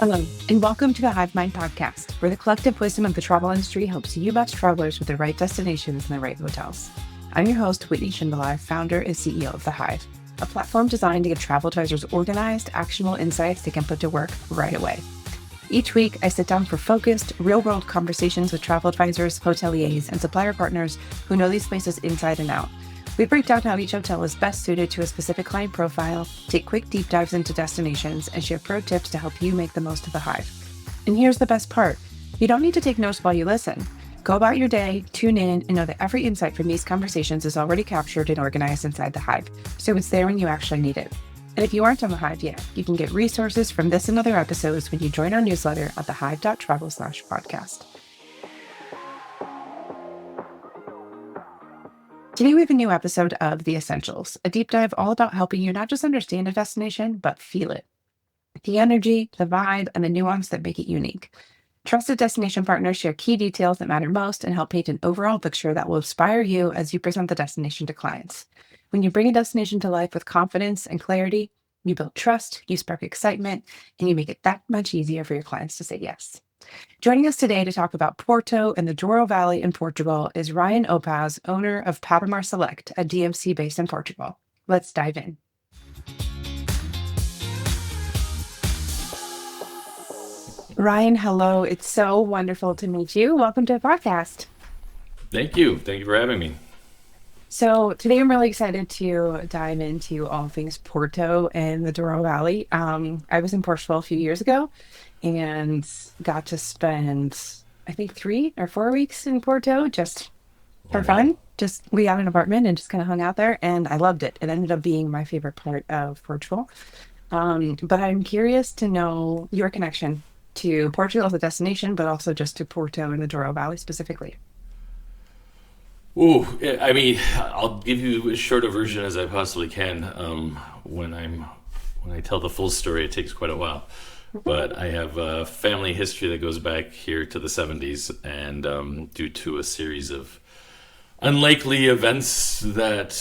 Hello, and welcome to the Hive Mind podcast, where the collective wisdom of the travel industry helps you match travelers with the right destinations and the right hotels. I'm your host, Whitney Schindler, founder and CEO of The Hive, a platform designed to give travel advisors organized, actionable insights they can put to work right away. Each week, I sit down for focused, real-world conversations with travel advisors, hoteliers, and supplier partners who know these places inside and out. We break down how each hotel is best suited to a specific client profile, take quick deep dives into destinations, and share pro tips to help you make the most of the Hive. And here's the best part. You don't need to take notes while you listen. Go about your day, tune in, and know that every insight from these conversations is already captured and organized inside the Hive, so it's there when you actually need it. And if you aren't on the Hive yet, you can get resources from this and other episodes when you join our newsletter at thehive.travel/podcast. Today, we have a new episode of The Essentials, a deep dive all about helping you not just understand a destination, but feel it. The energy, the vibe, and the nuance that make it unique. Trusted destination partners share key details that matter most and help paint an overall picture that will inspire you as you present the destination to clients. When you bring a destination to life with confidence and clarity, you build trust, you spark excitement, and you make it that much easier for your clients to say yes. Joining us today to talk about Porto and the Douro Valley in Portugal is Ryan Opaz, owner of Patamar Select, a DMC based in Portugal. Let's dive in. Ryan, hello. It's so wonderful to meet you. Welcome to the podcast. Thank you. Thank you for having me. So today I'm really excited to dive into all things Porto and the Douro Valley. I was in Portugal a few years ago and got to spend, I think, 3 or 4 weeks in Porto just for fun. We got an apartment and just kind of hung out there, and I loved it. It ended up being my favorite part of Portugal. But I'm curious to know your connection to Portugal as a destination, but also just to Porto and the Douro Valley specifically. Ooh, I mean, I'll give you as short a version as I possibly can. When I tell the full story, it takes quite a while. But I have a family history that goes back here to the 70s, and due to a series of unlikely events that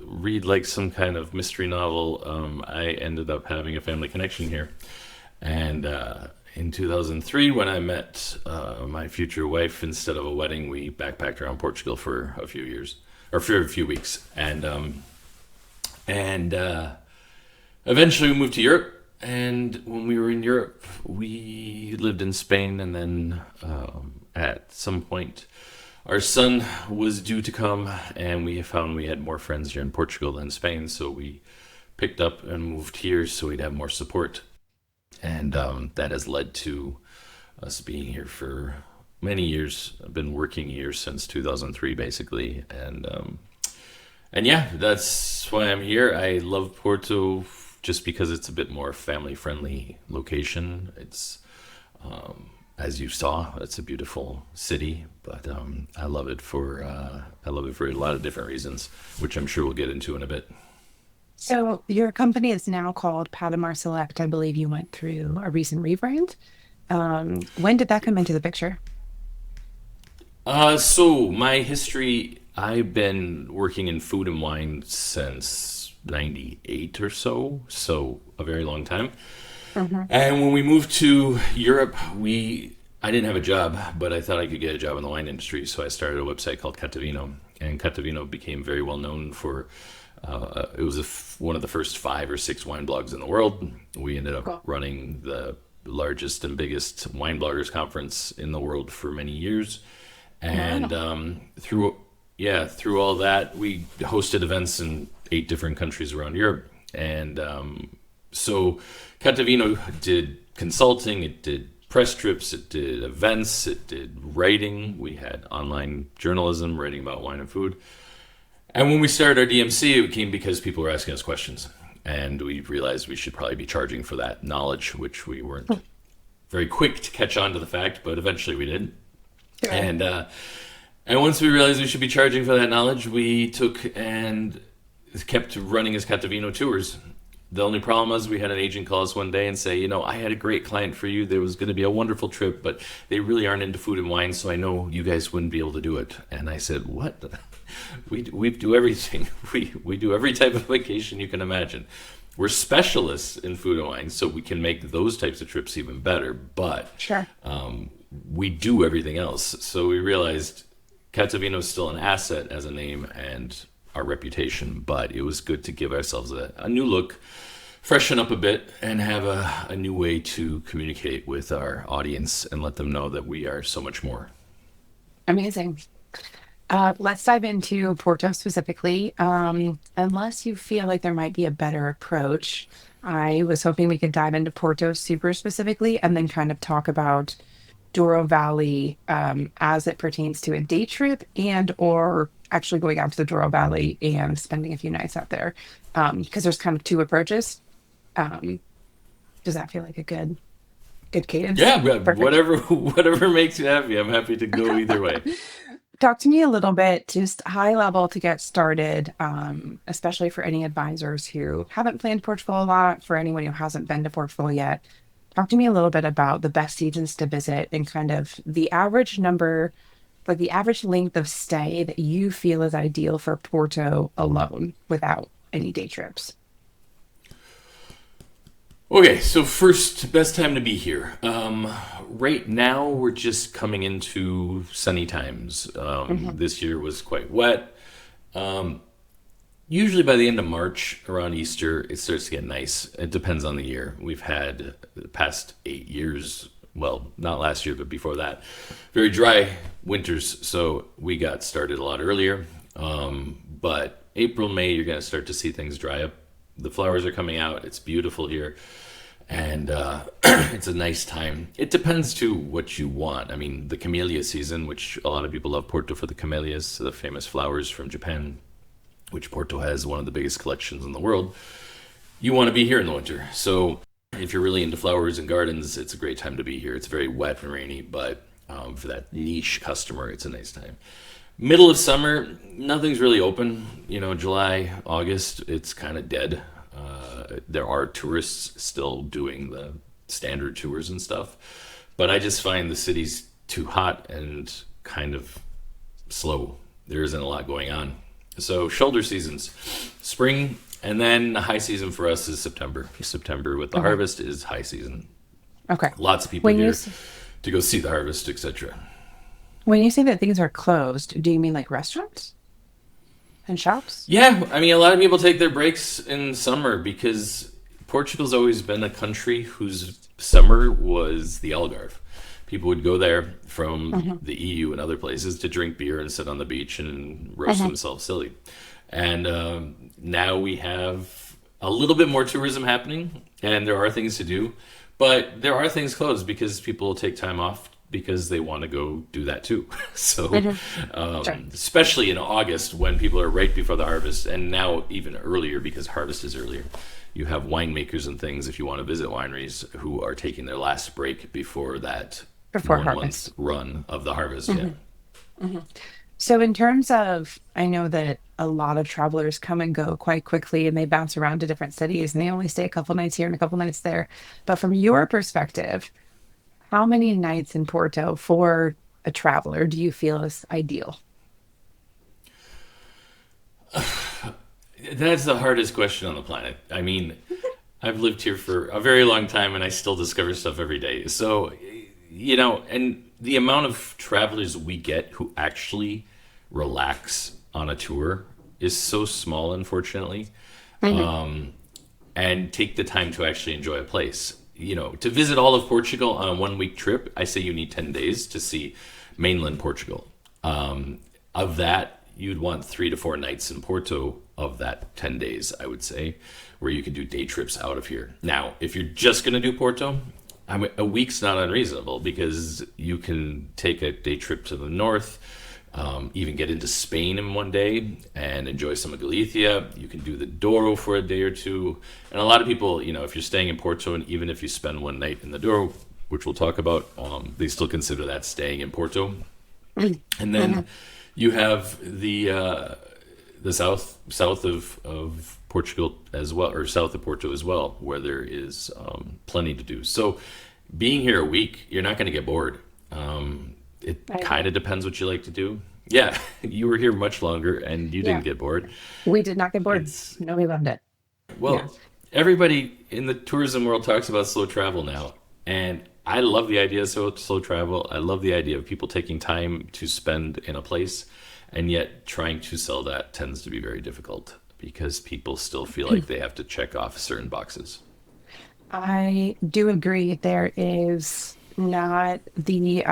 read like some kind of mystery novel, I ended up having a family connection here. And in 2003, when I met my future wife, instead of a wedding, we backpacked around Portugal for a few years, or for a few weeks. And eventually we moved to Europe. And when we were in Europe, we lived in Spain. And then at some point, our son was due to come. And we found we had more friends here in Portugal than Spain. So we picked up and moved here so we'd have more support. And that has led to us being here for many years. I've been working here since 2003, basically. And yeah, that's why I'm here. I love Porto just because it's a bit more family-friendly location. It's, as you saw, it's a beautiful city, but I love it for a lot of different reasons, which I'm sure we'll get into in a bit. So your company is now called Patamar Select. I believe you went through a recent rebrand. When did that come into the picture? So my history, I've been working in food and wine since 98 or so a very long time. Mm-hmm. And when we moved to Europe, I didn't have a job, but I thought I could get a job in the wine industry. So I started a website called Catavino, and Catavino became very well known for it was one of the first 5 or 6 wine blogs in the world. We ended up running the largest and biggest wine bloggers conference in the world for many years. And through all that, we hosted events in 8 different countries around Europe. And so Catavino did consulting, it did press trips, it did events, it did writing. We had online journalism, writing about wine and food. And when we started our DMC, it came because people were asking us questions. And we realized we should probably be charging for that knowledge, which we weren't very quick to catch on to the fact, but eventually we did. Sure. And once we realized we should be charging for that knowledge, we took and kept running as Catavino tours. The only problem was we had an agent call us one day and say, I had a great client for you. There was going to be a wonderful trip, but they really aren't into food and wine, so I know you guys wouldn't be able to do it. And I said, what? We do everything. We do every type of vacation you can imagine. we're specialists in food and wine, so we can make those types of trips even better. But Sure. we do everything else. So we realized Catavino is still an asset as a name and our reputation, but it was good to give ourselves a new look, freshen up a bit, and have a new way to communicate with our audience and let them know that we are so much more. Amazing. Let's dive into Porto specifically. Unless you feel like there might be a better approach, I was hoping we could dive into Porto super specifically and then kind of talk about Douro Valley as it pertains to a day trip and or actually going out to the Douro Valley and spending a few nights out there. Because there's kind of two approaches. Does that feel like a good cadence? Yeah, Perfect. whatever makes you happy. I'm happy to go either way. Talk to me a little bit, just high level to get started, especially for any advisors who haven't planned Portugal a lot, for anyone who hasn't been to Portugal yet. Talk to me a little bit about the best seasons to visit and kind of the average number, like the average length of stay that you feel is ideal for Porto alone without any day trips. Okay, so first, best time to be here. Right now, we're just coming into sunny times. This year was quite wet. Usually by the end of March, around Easter, it starts to get nice. It depends on the year. We've had the past 8 years, well, not last year, but before that, very dry winters. So we got started a lot earlier. But April, May, you're going to start to see things dry up. The flowers are coming out. It's beautiful here. And it's a nice time. It depends to what you want. I mean, the camellia season, which a lot of people love Porto for the camellias, the famous flowers from Japan, which Porto has one of the biggest collections in the world. You want to be here in the winter. So if you're really into flowers and gardens, it's a great time to be here. It's very wet and rainy, but for that niche customer, it's a nice time. Middle of summer, nothing's really open. July, August, it's kind of dead. There are tourists still doing the standard tours and stuff, but I just find the city's too hot and kind of slow. There isn't a lot going on. So shoulder seasons, spring, and then the high season for us is September. September with the harvest is high season. Okay. Lots of people here to go see the harvest, etc. When you say that things are closed, do you mean like restaurants and shops? Yeah, I mean, a lot of people take their breaks in summer because Portugal's always been a country whose summer was the Algarve. People would go there from the EU and other places to drink beer and sit on the beach and roast themselves silly. And now we have a little bit more tourism happening, and there are things to do, but there are things closed because people will take time off because they want to go do that too. So, especially in August when people are right before the harvest, and now even earlier because harvest is earlier. You have winemakers and things, if you want to visit wineries, who are taking their last break before that harvest run of the harvest. So in terms of, I know that a lot of travelers come and go quite quickly and they bounce around to different cities and they only stay a couple nights here and a couple nights there. But from your perspective, how many nights in Porto for a traveler do you feel is ideal? That's the hardest question on the planet. I mean, I've lived here for a very long time and I still discover stuff every day. So, and the amount of travelers we get who actually relax on a tour is so small, unfortunately, and take the time to actually enjoy a place. To visit all of Portugal on a 1-week trip, I say you need 10 days to see mainland Portugal. Of that, you'd want 3 to 4 nights in Porto of that 10 days, I would say, where you could do day trips out of here. Now, if you're just going to do Porto, a week's not unreasonable because you can take a day trip to the north, even get into Spain in 1 day and enjoy some of Galicia. You can do the Douro for a day or two. And a lot of people, if you're staying in Porto, and even if you spend 1 night in the Douro, which we'll talk about, they still consider that staying in Porto. And then you have the south of Portugal as well, or south of Porto as well, where there is plenty to do. So being here a week, you're not going to get bored. It kind of depends what you like to do. Yeah, you were here much longer and you didn't get bored. We did not get bored. No, we loved it. Well, everybody in the tourism world talks about slow travel now. And I love the idea of slow travel. I love the idea of people taking time to spend in a place, and yet trying to sell that tends to be very difficult because people still feel like they have to check off certain boxes. I do agree. There is not the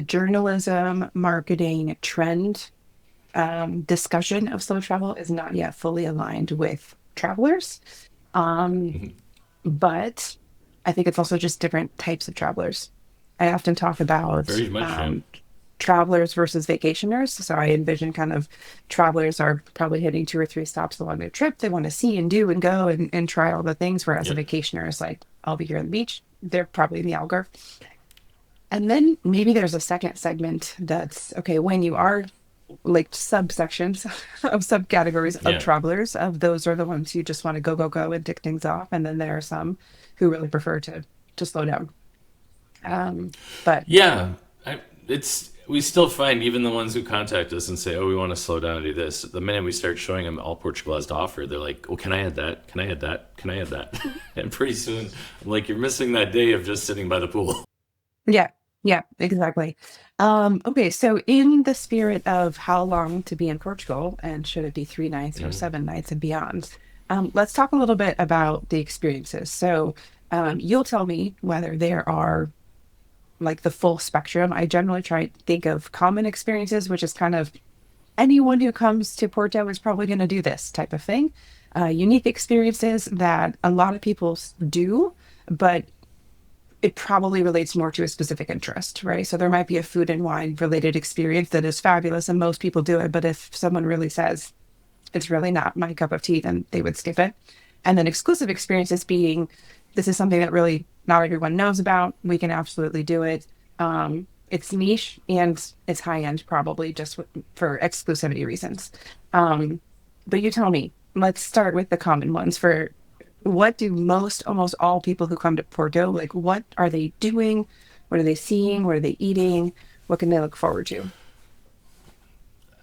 journalism marketing trend discussion of slow travel is not yet fully aligned with travelers. Um, but I think it's also just different types of travelers. I often talk about Very much, yeah. travelers versus vacationers. So I envision kind of travelers are probably hitting 2 or 3 stops along their trip. They want to see and do and go and try all the things. Whereas a Yep. vacationer is like, I'll be here on the beach. They're probably in the Algarve. And then maybe there's a second segment that's okay when you are like subsections of subcategories of Yeah. travelers. Of those are the ones who just want to go and tick things off, and then there are some who really prefer to slow down. But Yeah, we still find even the ones who contact us and say, "Oh, we want to slow down and do this." The minute we start showing them all Portugal has to offer, they're like, "Oh, can I add that? Can I add that? Can I add that?" And pretty soon, I'm like, "You're missing that day of just sitting by the pool." yeah, exactly. Okay, so in the spirit of how long to be in Portugal, and should it be 3 nights or 7 nights and beyond, let's talk a little bit about the experiences. So you'll tell me whether there are like the full spectrum. I generally try to think of common experiences, which is kind of anyone who comes to Porto is probably going to do this type of thing. Unique experiences that a lot of people do, but it probably relates more to a specific interest, right? So there might be a food and wine related experience that is fabulous and most people do it. But if someone really says it's really not my cup of tea, then they would skip it. And then exclusive experiences being, this is something that really not everyone knows about. We can absolutely do it. It's niche and it's high end, probably just for exclusivity reasons. But you tell me, let's start with the common ones. For what do almost all people who come to Porto, like what are they doing? What are they seeing? What are they eating? What can they look forward to?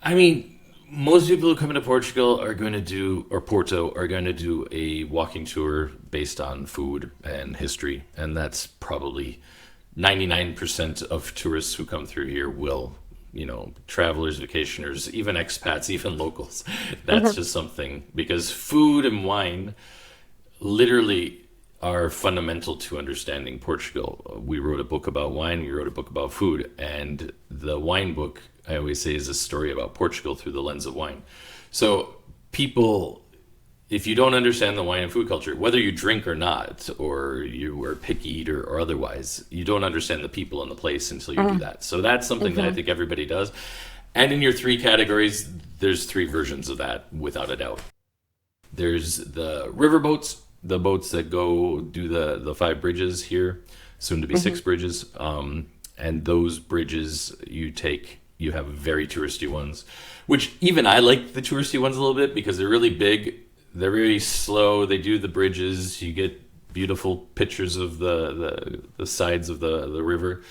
I mean, most people who come to Portugal are going to do, or Porto, are going to do a walking tour based on food and history. And that's probably 99% of tourists who come through here will, travelers, vacationers, even expats, even locals. That's just something, because food and wine literally are fundamental to understanding Portugal. We wrote a book about wine, we wrote a book about food, and the wine book, I always say, is a story about Portugal through the lens of wine. So people, if you don't understand the wine and food culture, whether you drink or not, or you are a picky eater or otherwise, you don't understand the people and the place until you do that. So that's something that I think everybody does. And in your 3 categories, there's 3 versions of that, without a doubt. There's the river boats, the boats that go do the 5 bridges here, soon to be 6 bridges. And those bridges you have very touristy ones, which even I like the touristy ones a little bit because they're really big. They're really slow. They do the bridges. You get beautiful pictures of the sides of the river,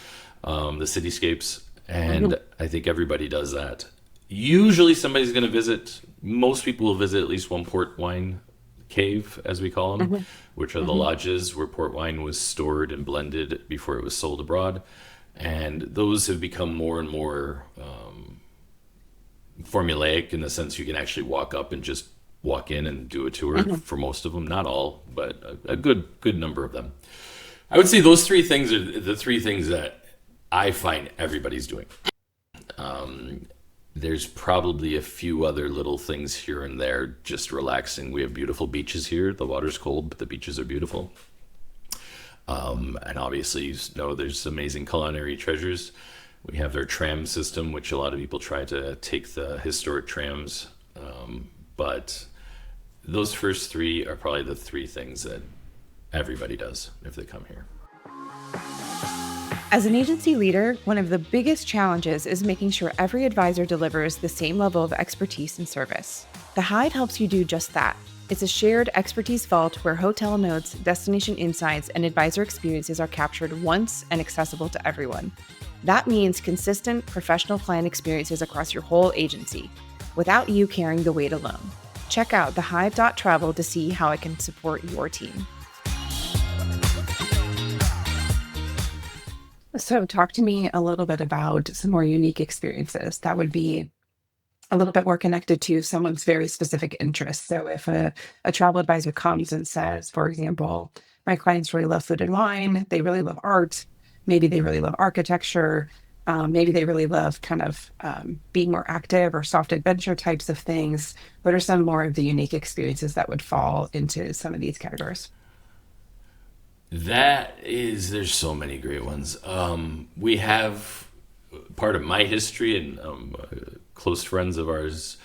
the cityscapes. And I think everybody does that. Usually somebody's going to visit. Most people will visit at least one port wine cave, as we call them, which are the lodges where port wine was stored and blended before it was sold abroad. And those have become more and more formulaic in the sense you can actually walk up and just walk in and do a tour for most of them. Not all, but a good number of them. I would say those 3 things are the 3 things that I find everybody's doing. There's probably a few other little things here and there, just relaxing. We have beautiful beaches here. The water's cold, but the beaches are beautiful. And obviously, there's amazing culinary treasures. We have our tram system, which a lot of people try to take the historic trams. But those first 3 are probably the 3 things that everybody does if they come here. As an agency leader, one of the biggest challenges is making sure every advisor delivers the same level of expertise and service. The Hive helps you do just that. It's a shared expertise vault where hotel notes, destination insights, and advisor experiences are captured once and accessible to everyone. That means consistent, professional client experiences across your whole agency, without you carrying the weight alone. Check out thehive.travel to see how I can support your team. So talk to me a little bit about some more unique experiences that would be a little bit more connected to someone's very specific interests. So if a travel advisor comes and says, for example, my clients really love food and wine, they really love art, maybe they really love architecture, maybe they really love kind of being more active or soft adventure types of things. What are some more of the unique experiences that would fall into some of these categories? There's so many great ones. We have part of my history, and close friends of ours,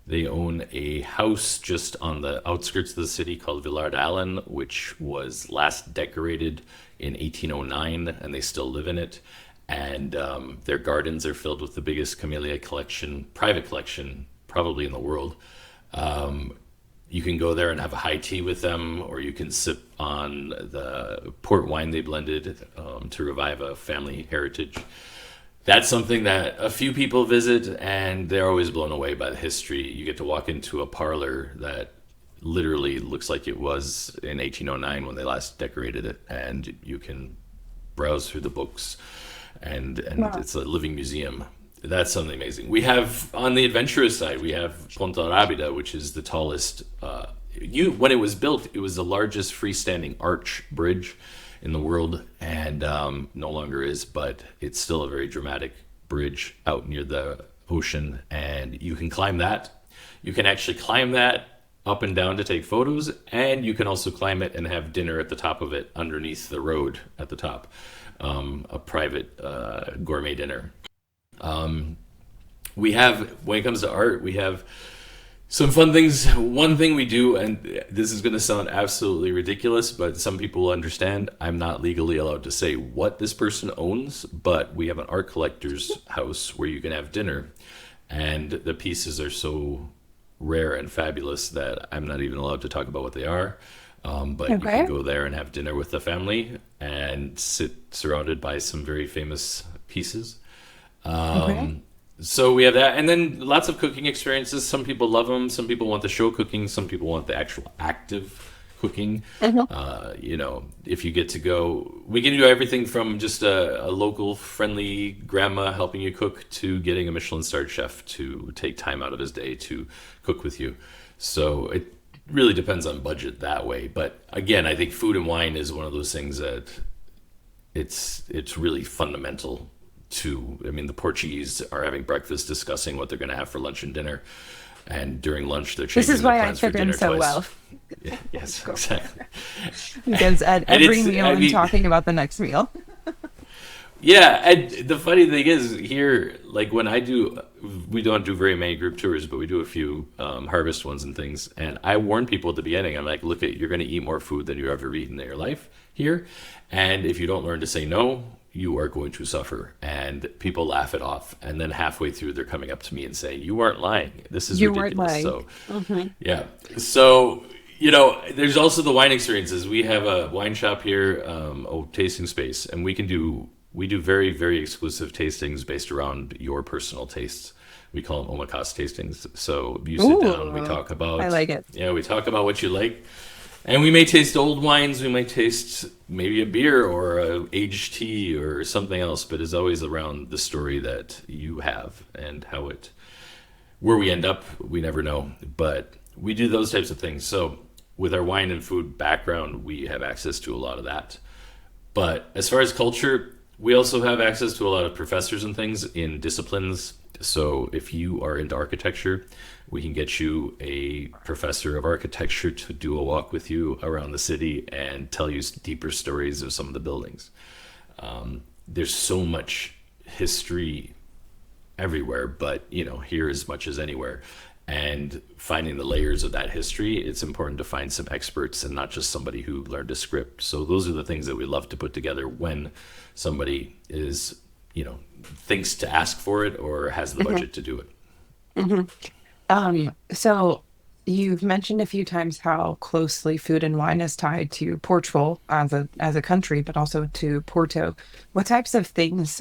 they own a house just on the outskirts of the city called Villard Allen, which was last decorated in 1809, and they still live in it. And their gardens are filled with the biggest camellia collection, private collection, probably in the world. You can go there and have a high tea with them, or you can sip on the port wine they blended to revive a family heritage. That's something that a few people visit, and they're always blown away by the history. You get to walk into a parlor that literally looks like it was in 1809 when they last decorated it, and you can browse through the books, and Wow. it's a living museum. That's something amazing. We have, on the adventurous side, we have Ponta Rábida, which is the tallest. When it was built, it was the largest freestanding arch bridge in the world, and no longer is, but it's still a very dramatic bridge out near the ocean, and you can climb that. You can actually climb that up and down to take photos, and you can also climb it and have dinner at the top of it underneath the road at the top, a private gourmet dinner. We have, when it comes to art, we have some fun things. One thing we do, and this is going to sound absolutely ridiculous, but some people will understand, I'm not legally allowed to say what this person owns, but we have an art collector's house where you can have dinner. And the pieces are so rare and fabulous that I'm not even allowed to talk about what they are. But you Okay. can go there and have dinner with the family and sit surrounded by some very famous pieces. Okay. So we have that, and then lots of cooking experiences. Some people love them. Some people want the show cooking. Some people want the actual active cooking. Mhm. If you get to go, we can do everything from just a local friendly grandma helping you cook to getting a Michelin-starred chef to take time out of his day to cook with you. So it really depends on budget that way. But again, I think food and wine is one of those things that it's really fundamental to. I mean, the Portuguese are having breakfast discussing what they're going to have for lunch and dinner, and during lunch they're This changing is their why I plans for fit in dinner so twice. well. Yeah, yes, exactly. Because at And every meal I I'm mean, talking about the next meal. yeah, and the funny thing is here, like when I do, we don't do very many group tours, but we do a few harvest ones and things. And I warn people at the beginning, I'm like, look, you're going to eat more food than you ever eaten in your life here. And if you don't learn to say no, you are going to suffer. And people laugh it off. And then halfway through, they're coming up to me and saying, you weren't lying. This is You weren't ridiculous. lying. So, yeah. So, there's also the wine experiences. We have a wine shop here, tasting space, and we do very, very exclusive tastings based around your personal tastes. We call them omakase tastings. So you sit down, we Ooh, talk I about, like it. we talk about what you like. And we may taste old wines, we might taste maybe a beer or a aged tea or something else, but it's always around the story that you have and where we end up, we never know. But we do those types of things. So with our wine and food background, we have access to a lot of that. But as far as culture, we also have access to a lot of professors and things in disciplines. So if you are into architecture, we can get you a professor of architecture to do a walk with you around the city and tell you deeper stories of some of the buildings. There's so much history everywhere, but here as much as anywhere. And finding the layers of that history, it's important to find some experts and not just somebody who learned a script. So those are the things that we love to put together when somebody is, thinks to ask for it or has the budget to do it. So you've mentioned a few times how closely food and wine is tied to Portugal as a country, but also to Porto. What types of things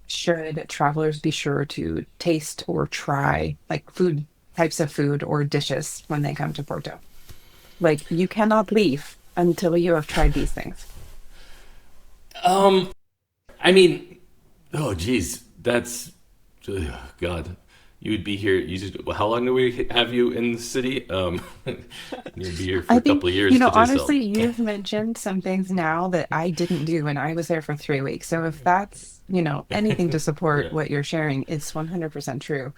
should travelers be sure to taste or try, like food types of food or dishes when they come to Porto? Like, you cannot leave until you have tried these things. Um, I mean, oh geez, that's God. You would be here. Well, how long do we have you in the city? You'd be here for I a think, couple of years to taste all. honestly, you've mentioned some things now that I didn't do when I was there for 3 weeks. So if that's, anything to support Yeah, what you're sharing, it's 100% true.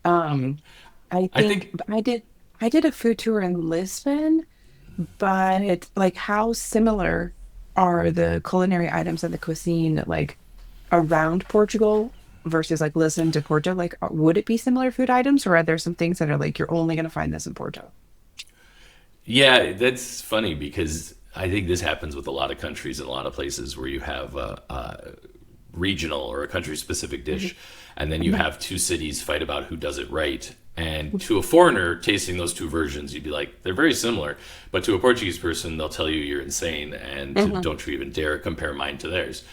Um, I I think think. I did a food tour in Lisbon, but like how similar are the culinary items and the cuisine like around Portugal versus like Lisbon to Porto? Like, would it be similar food items, or are there some things that are like you're only going to find this in Porto? Yeah, that's funny because I think this happens with a lot of countries and a lot of places where you have a regional or a country specific dish, and then you have two cities fight about who does it right. And to a foreigner tasting those two versions, you'd be like, they're very similar. But to a Portuguese person, they'll tell you you're insane and don't you even dare compare mine to theirs.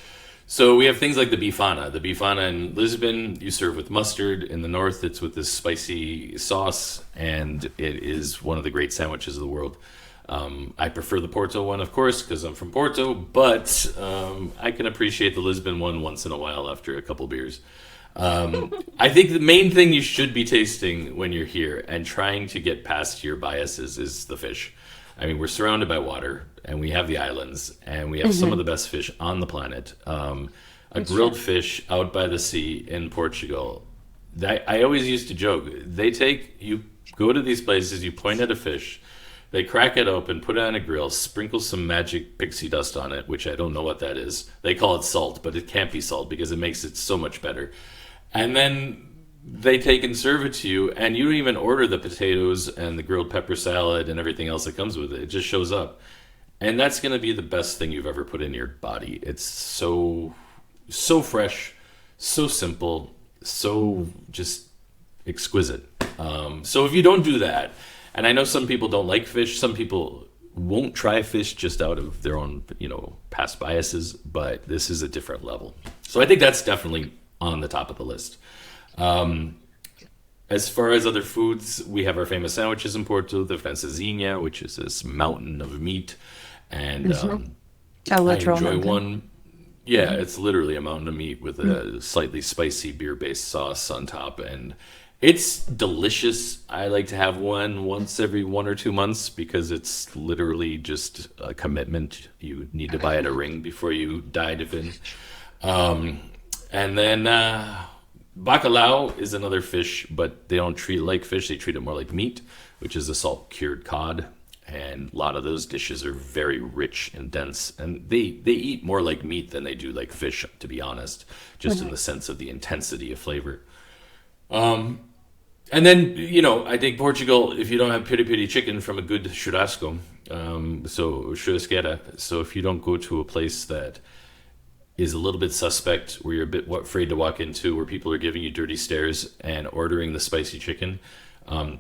So we have things like the bifana. The bifana in Lisbon, you serve with mustard. In the north, it's with this spicy sauce, and it is one of the great sandwiches of the world. I prefer the Porto one, of course, because I'm from Porto, but I can appreciate the Lisbon one once in a while after a couple beers. I think the main thing you should be tasting when you're here and trying to get past your biases is the fish. I mean, we're surrounded by water and we have the islands and we have some of the best fish on the planet. A That's true. grilled fish out by the sea in Portugal. That, I always used to joke. You go to these places, you point at a fish, they crack it open, put it on a grill, sprinkle some magic pixie dust on it, which I don't know what that is. They call it salt, but it can't be salt because it makes it so much better. And then they take and serve it to you, and you don't even order the potatoes and the grilled pepper salad and everything else that comes with it. It just shows up. And that's going to be the best thing you've ever put in your body. It's so fresh, so simple, so just exquisite. So if you don't do that, and I know some people don't like fish, some people won't try fish just out of their own, past biases, but this is a different level. So I think that's definitely on the top of the list. Um, as far as other foods, we have our famous sandwiches in Porto, the francesinha, which is this mountain of meat, and Mhm. A I literal enjoy mountain. one. Yeah, it's literally a mountain of meat with a slightly spicy beer-based sauce on top, and it's delicious. I like to have one once every 1 or 2 months because it's literally just a commitment. You need to buy it a ring before you dive in. Um, and then bacalhau is another fish, but they don't treat it like fish. They treat it more like meat, which is a salt-cured cod. And a lot of those dishes are very rich and dense. And they eat more like meat than they do like fish, to be honest, just in Mhm. the sense of the intensity of flavor. Um, and then, I think Portugal, if you don't have piri piri chicken from a good churrasco, so churrasqueira, so if you don't go to a place that is a little bit suspect, where you're a bit afraid to walk into, where people are giving you dirty stares and ordering the spicy chicken,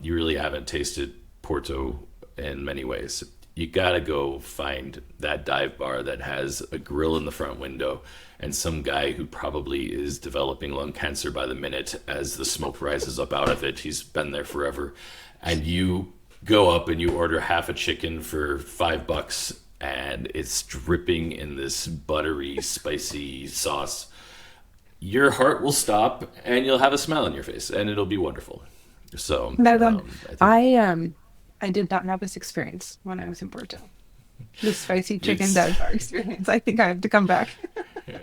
you really haven't tasted Porto in many ways. You gotta go find that dive bar that has a grill in the front window and some guy who probably is developing lung cancer by the minute as the smoke rises up out of it. He's been there forever. And you go up and you order half a chicken for $5 and it's dripping in this buttery, spicy sauce. Your heart will stop and you'll have a smile on your face and it'll be wonderful. So, That, I think I did not have this experience when I was in Porto. The spicy chicken it's, dive bar experience. I think I have to come back.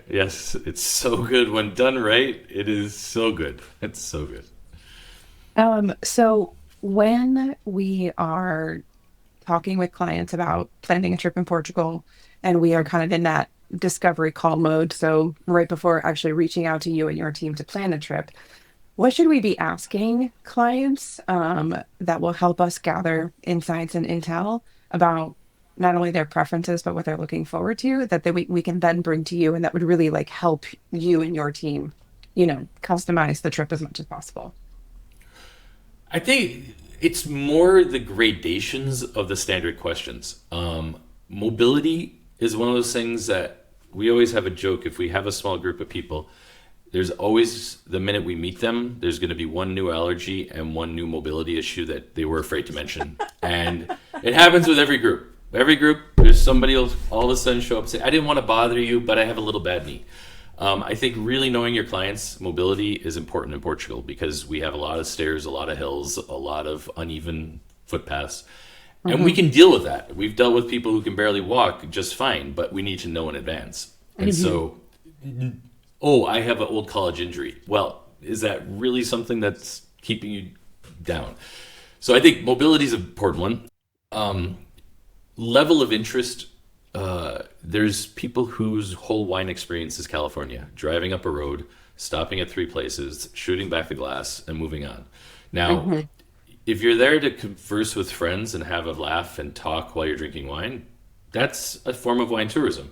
yes, it's so good when done right. It is so good. It's so good. So when we are talking with clients about planning a trip in Portugal, and we are kind of in that discovery call mode, so right before actually reaching out to you and your team to plan a trip, what should we be asking clients that will help us gather insights and intel about not only their preferences, but what they're looking forward to, that we can then bring to you and that would really like help you and your team, customize the trip as much as possible? I think it's more the gradations of the standard questions. Mobility is one of those things that we always have a joke if we have a small group of people. There's always, the minute we meet them, there's going to be one new allergy and one new mobility issue that they were afraid to mention. And it happens with every group. Every group, there's somebody will all of a sudden show up and say, I didn't want to bother you, but I have a little bad knee. I think really knowing your clients' mobility is important in Portugal because we have a lot of stairs, a lot of hills, a lot of uneven footpaths. And we can deal with that. We've dealt with people who can barely walk just fine, but we need to know in advance. And so, oh, I have an old college injury. Well, is that really something that's keeping you down? So I think mobility is an important one. Level of interest, there's people whose whole wine experience is California, driving up a road, stopping at 3 places, shooting back the glass, and moving on. Now, if you're there to converse with friends and have a laugh and talk while you're drinking wine, that's a form of wine tourism.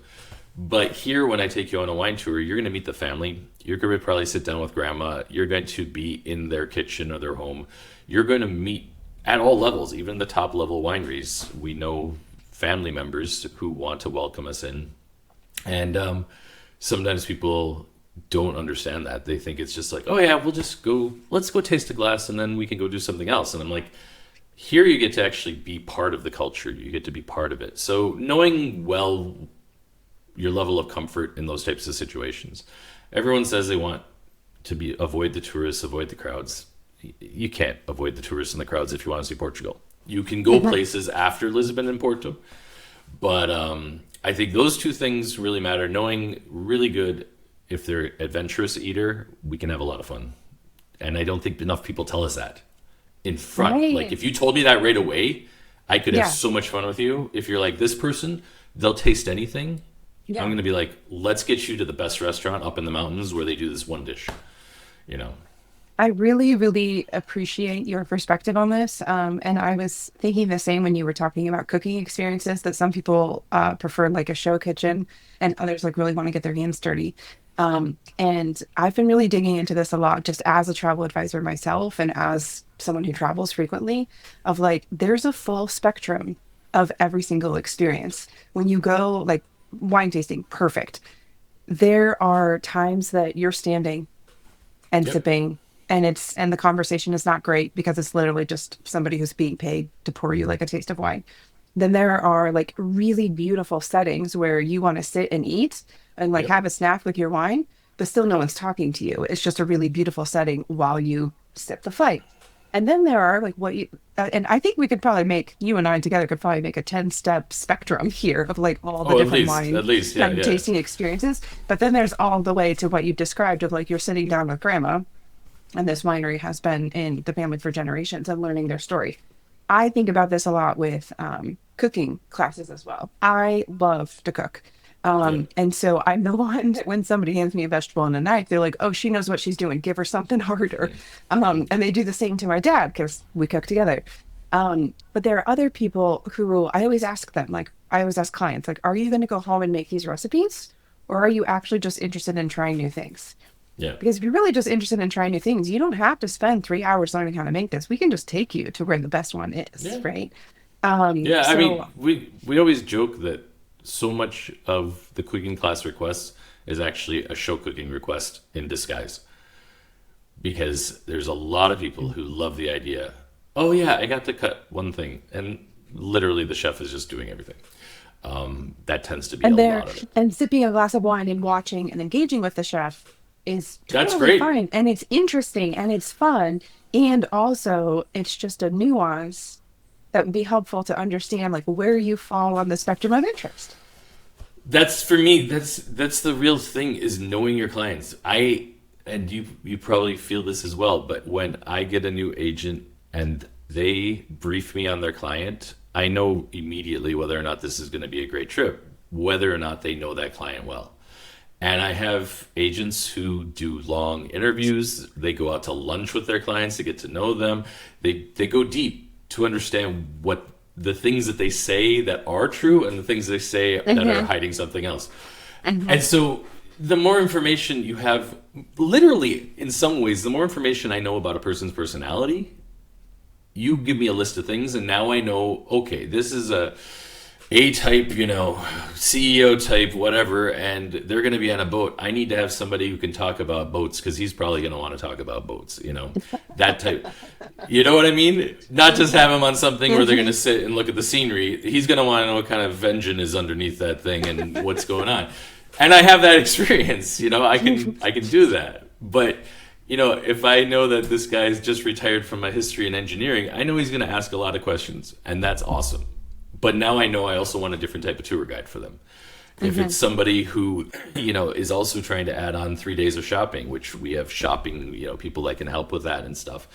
But here, when I take you on a wine tour, you're going to meet the family. You're going to probably sit down with grandma. You're going to be in their kitchen or their home. You're going to meet at all levels, even the top level wineries. We know family members who want to welcome us in. And sometimes people don't understand that. They think it's just like, oh yeah, let's go taste a glass and then we can go do something else. And I'm like, here you get to actually be part of the culture. You get to be part of it. So knowing well your level of comfort in those types of situations. Everyone says they want to avoid the tourists, avoid the crowds. You can't avoid the tourists and the crowds if you want to see Portugal. You can go places after Lisbon and Porto. But I think those two things really matter. Knowing really good if they're adventurous eater, we can have a lot of fun. And I don't think enough people tell us that in front. Right. Like if you told me that right away, I could have so much fun with you. If you're like, this person, they'll taste anything. Yeah. I'm going to be like, let's get you to the best restaurant up in the mountains where they do this one dish, you know? I really, really appreciate your perspective on this. And I was thinking the same when you were talking about cooking experiences, that some people prefer like a show kitchen and others like really want to get their hands dirty. And I've been really digging into this a lot just as a travel advisor myself and as someone who travels frequently, of like, there's a full spectrum of every single experience. When you go like wine tasting, perfect. There are times that you're standing and sipping and the conversation is not great because it's literally just somebody who's being paid to pour you like a taste of wine. Then there are like really beautiful settings where you want to sit and eat and like have a snack with your wine, but still no one's talking to you. It's just a really beautiful setting while you sip the flight. And then there are like and I think we could probably you and I together could probably make a 10-step spectrum here of like all the different wine tasting experiences. But then there's all the way to what you've described of like you're sitting down with grandma and this winery has been in the family for generations and learning their story. I think about this a lot with cooking classes as well. I love to cook. And so I'm the one that when somebody hands me a vegetable and a knife, they're like, oh, she knows what she's doing. Give her something harder. And they do the same to my dad because we cook together. But there are other people who I always ask them, like I always ask clients, like, are you going to go home and make these recipes? Or are you actually just interested in trying new things? Yeah. Because if you're really just interested in trying new things, you don't have to spend 3 hours learning how to make this. We can just take you to where the best one is, right? I mean, we always joke that so much of the cooking class requests is actually a show cooking request in disguise. Because there's a lot of people who love the idea, oh yeah, I got to cut one thing. And literally the chef is just doing everything. That tends to be a lot of it. And sipping a glass of wine and watching and engaging with the chef is that's totally great. Fine. And it's interesting and it's fun. And also it's just a nuance that would be helpful to understand like where you fall on the spectrum of interest. That's for me, that's the real thing is knowing your clients. And you probably feel this as well, but when I get a new agent and they brief me on their client, I know immediately whether or not this is going to be a great trip, whether or not they know that client well. And I have agents who do long interviews. They go out to lunch with their clients to get to know them. They go deep to understand what the things that they say that are true and the things they say that are hiding something else. And so the more information you have, literally in some ways, the more information I know about a person's personality, you give me a list of things and now I know, okay, this is A-type, CEO type, whatever, and they're going to be on a boat. I need to have somebody who can talk about boats because he's probably going to want to talk about boats, that type. You know what I mean? Not just have him on something where they're going to sit and look at the scenery. He's going to want to know what kind of engine is underneath that thing and what's going on. And I have that experience, I can do that. But, if I know that this guy's just retired from a history and engineering, I know he's going to ask a lot of questions, and that's awesome. But now I know I also want a different type of tour guide for them. If it's somebody who, is also trying to add on 3 days of shopping, which we have shopping, people that can help with that and stuff.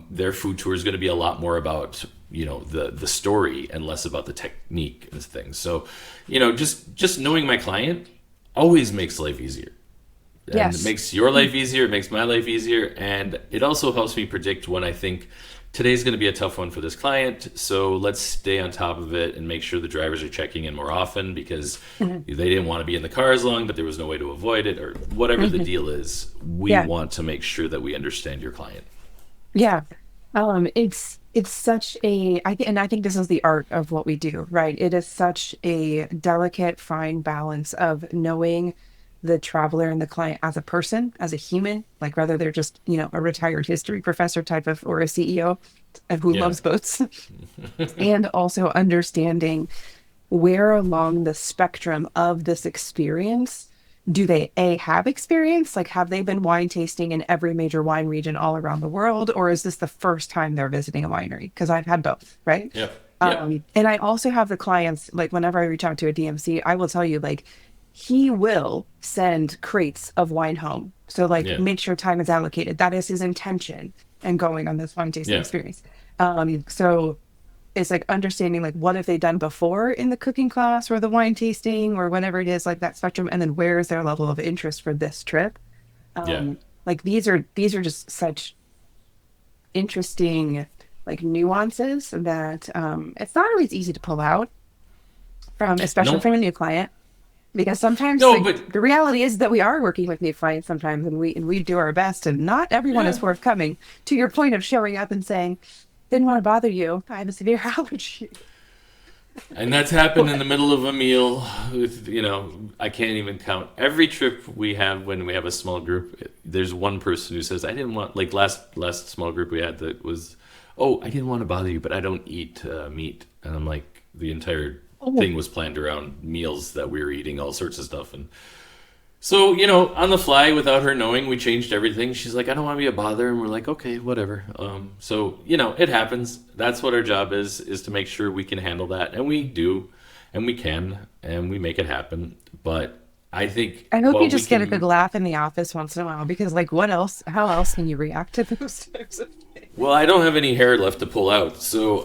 Their food tour is going to be a lot more about, the story and less about the technique and things. So, just knowing my client always makes life easier. And Yes. it makes your life easier. It makes my life easier. And it also helps me predict when I think today's going to be a tough one for this client, so let's stay on top of it and make sure the drivers are checking in more often because they didn't want to be in the car as long, but there was no way to avoid it, or whatever the deal is. We want to make sure that we understand your client. Yeah. It's such I think this is the art of what we do, right? It is such a delicate, fine balance of knowing the traveler and the client as a person, as a human, like whether they're just, a retired history professor type of, or a CEO who loves boats, and also understanding where along the spectrum of this experience do they have experience? Like, have they been wine tasting in every major wine region all around the world? Or is this the first time they're visiting a winery? Because I've had both, right? Yeah. And I also have the clients, like whenever I reach out to a DMC, I will tell you, like, he will send crates of wine home. So make sure time is allocated. That is his intention and going on this wine tasting experience. So it's like understanding like what have they done before in the cooking class or the wine tasting or whatever it is, like that spectrum, and then where is their level of interest for this trip. Like these are just such interesting like nuances that it's not always easy to pull out from, especially from a new client. Because sometimes the reality is that we are working with new clients sometimes, and we do our best, and not everyone is forthcoming. To your point of showing up and saying, "Didn't want to bother you. I have a severe allergy." And that's happened in the middle of a meal with, I can't even count. Every trip we have when we have a small group, there's one person who says, "I didn't want," like last small group we had that was, "Oh, I didn't want to bother you, but I don't eat meat." And I'm like, the entire thing was planned around meals that we were eating, all sorts of stuff. And so, on the fly, without her knowing, we changed everything. She's like, "I don't want to be a bother." And we're like, okay, whatever. So, it happens. That's what our job is to make sure we can handle that. And we do, and we can, and we make it happen. But I think... I hope you just get a good laugh in the office once in a while, because like how else can you react to those types of things? Well, I don't have any hair left to pull out. So,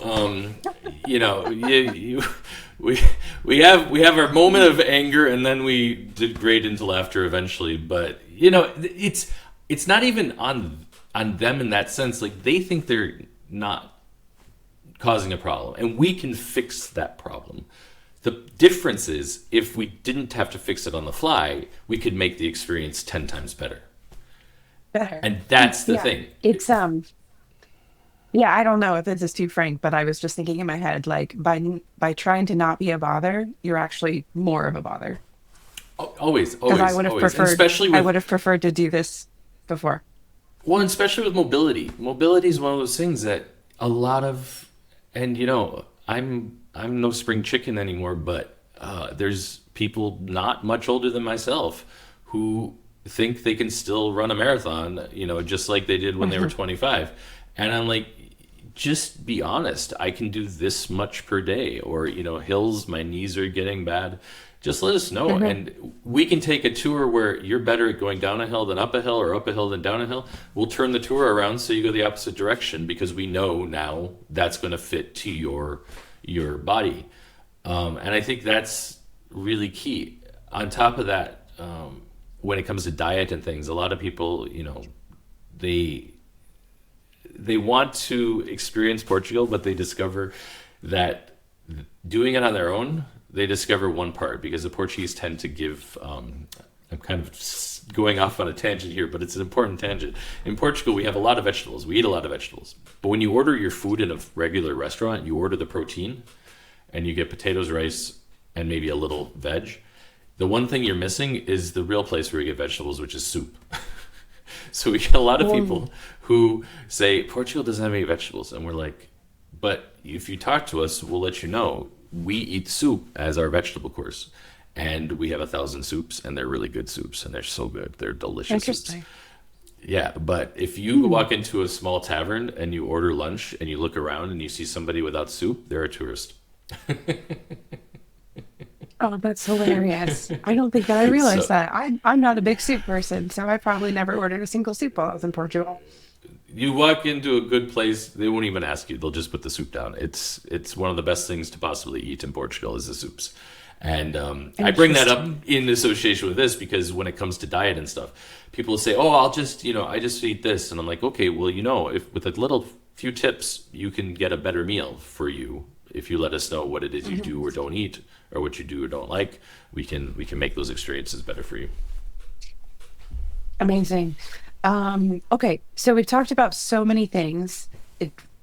we have our moment of anger, and then we degrade into laughter eventually. But it's not even on them in that sense. Like, they think they're not causing a problem, and we can fix that problem. The difference is, if we didn't have to fix it on the fly, we could make the experience 10 times better. And that's the thing. It's yeah, I don't know if this is too frank, but I was just thinking in my head, like by trying to not be a bother, you're actually more of a bother. Always. Because I would have preferred, I would have preferred to do this before. Well, and especially with mobility. Mobility is one of those things that a lot of, and I'm no spring chicken anymore, but there's people not much older than myself who think they can still run a marathon, just like they did when they were 25. And I'm like, just be honest. I can do this much per day, or, hills, my knees are getting bad. Just let us know. And we can take a tour where you're better at going down a hill than up a hill, or up a hill than down a hill. We'll turn the tour around so you go the opposite direction, because we know now that's going to fit to your body. And I think that's really key. On top of that, when it comes to diet and things, a lot of people, they want to experience Portugal, but they discover that doing it on their own, they discover one part, because the Portuguese tend to give, I'm kind of going off on a tangent here, but it's an important tangent. In Portugal, we have a lot of vegetables. We eat a lot of vegetables. But when you order your food in a regular restaurant, you order the protein, and you get potatoes, rice, and maybe a little veg. The one thing you're missing is the real place where you get vegetables, which is soup. So we get a lot of people who say, Portugal doesn't have any vegetables. And we're like, but if you talk to us, we'll let you know. We eat soup as our vegetable course. And we have 1,000 soups, and they're really good soups, and they're so good. They're delicious Interesting. soups. Yeah, but if you walk into a small tavern and you order lunch and you look around and you see somebody without soup, they're a tourist. Oh, that's hilarious. I don't think that I realized that. I'm not a big soup person, so I probably never ordered a single soup while I was in Portugal. You walk into a good place, they won't even ask you. They'll just put the soup down. It's one of the best things to possibly eat in Portugal is the soups. And I bring that up in association with this because when it comes to diet and stuff, people say, oh, I just eat this. And I'm like, okay, well, if with a little few tips, you can get a better meal for you. If you let us know what it is you do or don't eat or what you do or don't like, we can make those experiences better for you. Amazing. Okay, so we've talked about so many things.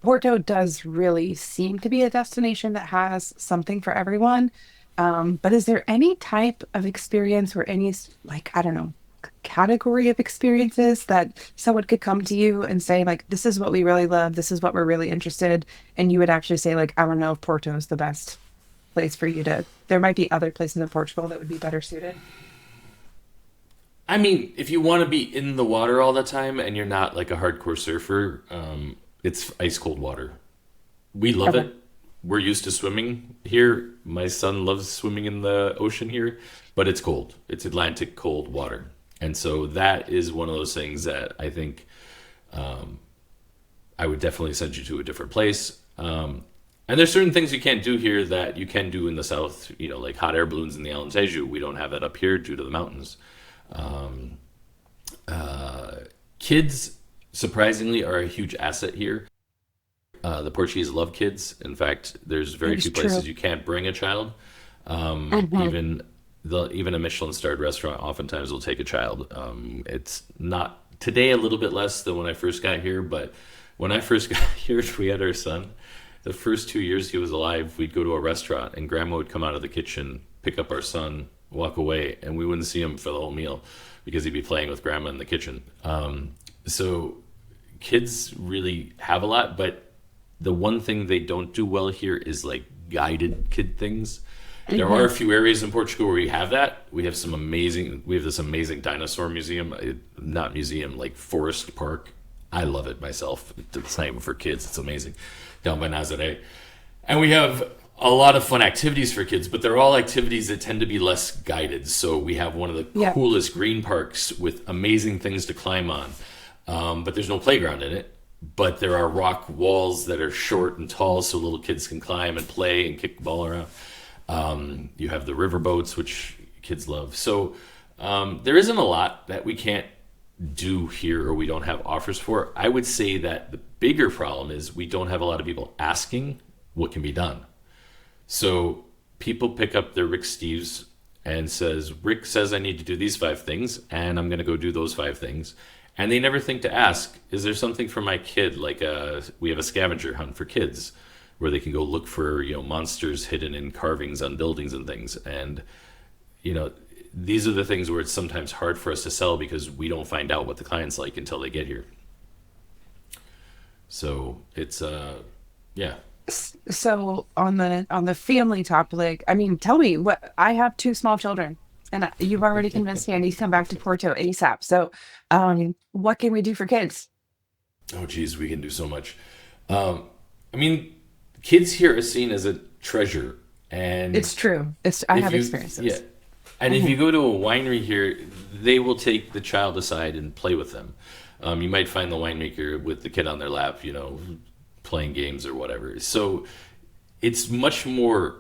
Porto does really seem to be a destination that has something for everyone. But is there any type of experience or any, like, I don't know, category of experiences that someone could come to you and say, like, this is what we really love, this is what we're really interested, and you would actually say, like, I don't know if Porto is the best place for you to, there might be other places in Portugal that would be better suited? I mean, if you want to be in the water all the time and you're not like a hardcore surfer, it's ice cold water. We love it. We're used to swimming here. My son loves swimming in the ocean here, but it's cold. It's Atlantic cold water. And so that is one of those things that I think I would definitely send you to a different place. And there's certain things you can't do here that you can do in the south, like hot air balloons in the Alentejo. We don't have that up here due to the mountains. Kids, surprisingly, are a huge asset here. The Portuguese love kids. In fact, there's very few places you can't bring a child. Even a Michelin-starred restaurant oftentimes will take a child. It's not today a little bit less than when I first got here, but when I first got here, we had our son. The first 2 years he was alive, we'd go to a restaurant, and Grandma would come out of the kitchen, pick up our son, walk away, and we wouldn't see him for the whole meal because he'd be playing with Grandma in the kitchen. So kids really have a lot, but the one thing they don't do well here is like guided kid things. There are a few areas in Portugal where we have that. We have this amazing dinosaur museum, like forest park. I love it myself. It's not even for kids. It's amazing. Down by Nazaré. And we have a lot of fun activities for kids, but they're all activities that tend to be less guided. So we have one of the coolest green parks with amazing things to climb on. But there's no playground in it. But there are rock walls that are short and tall so little kids can climb and play and kick the ball around. You have the river boats, which kids love. So there isn't a lot that we can't do here or we don't have offers for. I would say that the bigger problem is we don't have a lot of people asking what can be done. So people pick up their Rick Steves and says, Rick says I need to do these 5 things, and I'm going to go do those 5 things. And they never think to ask, is there something for my kid? Like we have a scavenger hunt for kids where they can go look for, monsters hidden in carvings on buildings and things. And, these are the things where it's sometimes hard for us to sell because we don't find out what the client's like until they get here. So it's, yeah. So on the family topic, I mean, tell me what, I have 2 small children. And you've already convinced me I need to come back to Porto ASAP. So what can we do for kids? Oh, geez, we can do so much. I mean, kids here are seen as a treasure. And it's true. I have experiences. Yeah. And if you go to a winery here, they will take the child aside and play with them. You might find the winemaker with the kid on their lap, playing games or whatever. So it's much more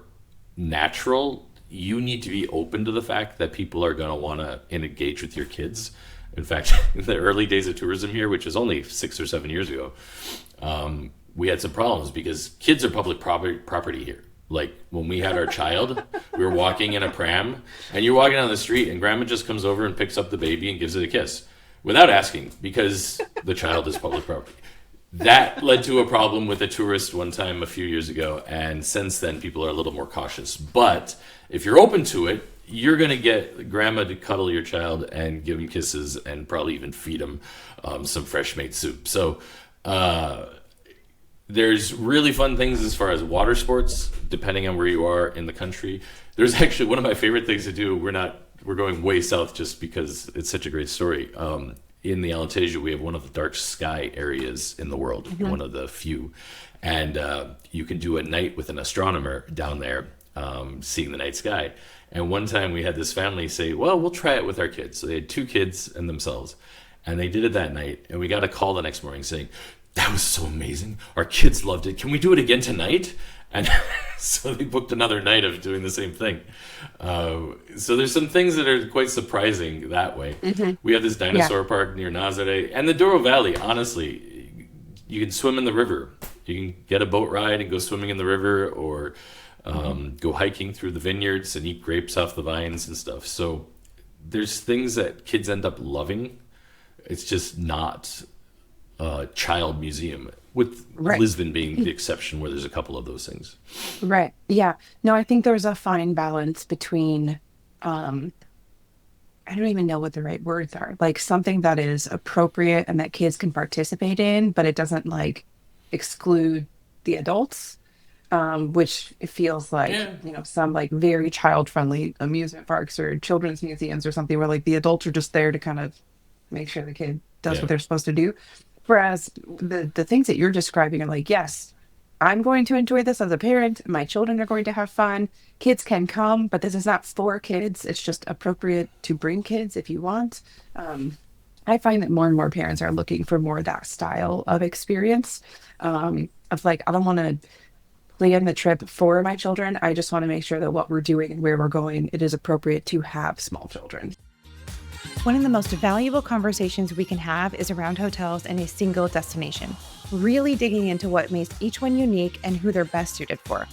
natural. You need to be open to the fact that people are going to want to engage with your kids. In fact, in the early days of tourism here, which is only 6 or 7 years ago, we had some problems because kids are public property here. Like when we had our child, we were walking in a pram and you're walking down the street and Grandma just comes over and picks up the baby and gives it a kiss without asking because the child is public property. That led to a problem with a tourist one time a few years ago, and since then people are a little more cautious. But if you're open to it, you're going to get grandma to cuddle your child and give him kisses and probably even feed him some fresh made soup. So there's really fun things as far as water sports, depending on where you are in the country. There's actually one of my favorite things to do. We're going way south just because it's such a great story. In the Alentejo, we have one of the dark sky areas in the world, one of the few. And you can do a night with an astronomer down there, seeing the night sky. And one time we had this family say, well, we'll try it with our kids. So they had 2 kids and themselves. And they did it that night. And we got a call the next morning saying, that was so amazing. Our kids loved it. Can we do it again tonight? And so they booked another night of doing the same thing. So there's some things that are quite surprising that way. We have this dinosaur park near Nazare. And the Douro Valley, honestly, you can swim in the river. You can get a boat ride and go swimming in the river, or go hiking through the vineyards and eat grapes off the vines and stuff. So there's things that kids end up loving. It's just not a child museum, with Lisbon being the exception where there's a couple of those things. Right. Yeah. No, I think there's a fine balance between, I don't even know what the right words are, like something that is appropriate and that kids can participate in, but it doesn't like exclude the adults, which it feels like, some like very child-friendly amusement parks or children's museums or something where like the adults are just there to kind of make sure the kid does what they're supposed to do. Whereas the things that you're describing are like, yes, I'm going to enjoy this as a parent. My children are going to have fun. Kids can come, but this is not for kids. It's just appropriate to bring kids if you want. I find that more and more parents are looking for more of that style of experience. Of like, I don't want to plan the trip for my children. I just want to make sure that what we're doing and where we're going, it is appropriate to have small children. One of the most valuable conversations we can have is around hotels in a single destination, really digging into what makes each one unique and who they're best suited for.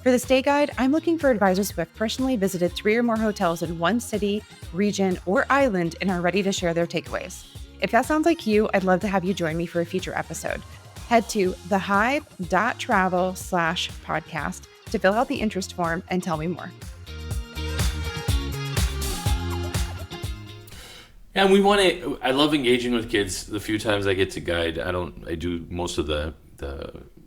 For the Stay Guide, I'm looking for advisors who have personally visited 3 or more hotels in one city, region, or island and are ready to share their takeaways. If that sounds like you, I'd love to have you join me for a future episode. Head to thehive.travel/podcast to fill out the interest form and tell me more. And I love engaging with kids. The few times I get to guide, I do most of the